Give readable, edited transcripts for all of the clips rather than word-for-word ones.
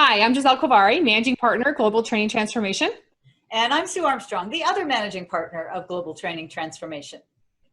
Hi, I'm Giselle Kovari, Managing Partner, Global Training Transformation. And I'm Sue Armstrong, the other managing partner of Global Training Transformation.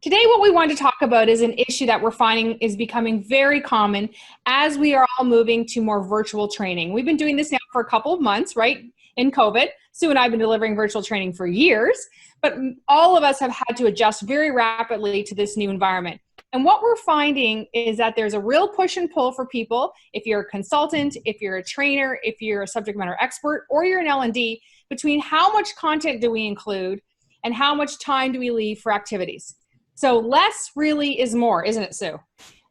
Today, what we want to talk about is an issue that we're finding is becoming very common as we are all moving to more virtual training. We've been doing this now for a couple of months, right? In COVID. Sue and I have been delivering virtual training for years, but all of us have had to adjust very rapidly to this new environment. And what we're finding is that there's a real push and pull for people. If you're a consultant, if you're a trainer, if you're a subject matter expert, or you're an L&D, between how much content do we include and how much time do we leave for activities. So less really is more, isn't it, Sue?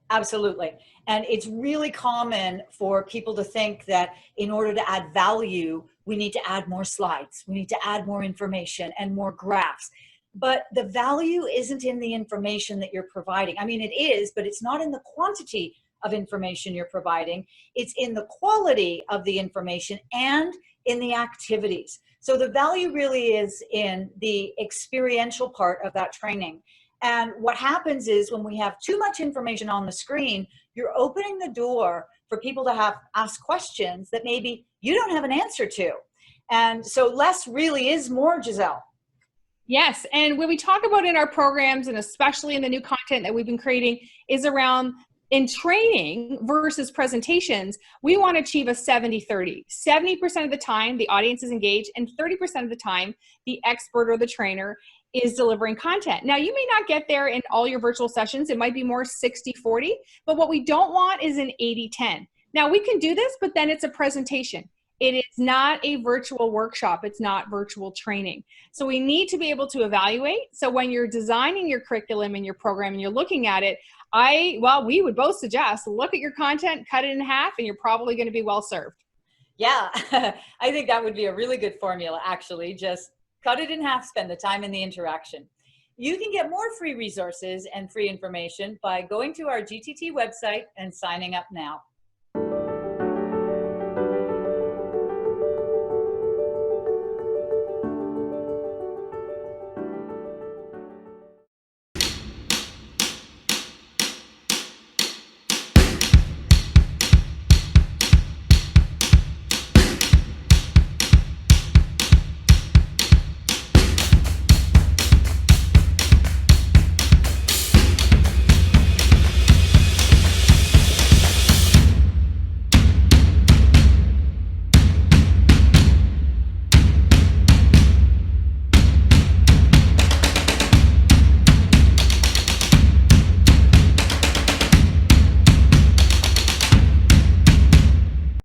Absolutely. And it's really common for people to think that in order to add value, we need to add more slides, we need to add more information and more graphs. But the value isn't in the information that you're providing. I mean, it is, but it's not in the quantity of information you're providing. It's in the quality of the information and in the activities. So the value really is in the experiential part of that training. And what happens is when we have too much information on the screen, you're opening the door for people to ask questions that maybe you don't have an answer to. And so less really is more, Giselle. Yes, and when we talk about in our programs, and especially in the new content that we've been creating, is around in training versus presentations, we want to achieve a 70-30. 70% of the time, the audience is engaged, and 30% of the time, the expert or the trainer is delivering content. Now, you may not get there in all your virtual sessions. It might be more 60-40, but what we don't want is an 80-10. Now, we can do this, but then it's a presentation. It is not a virtual workshop. It's not virtual training. So we need to be able to evaluate. So when you're designing your curriculum and your program and you're looking at it, we would both suggest look at your content, cut it in half, and you're probably going to be well served. Yeah, I think that would be a really good formula, actually. Just cut it in half, spend the time in the interaction. You can get more free resources and free information by going to our GTT website and signing up now.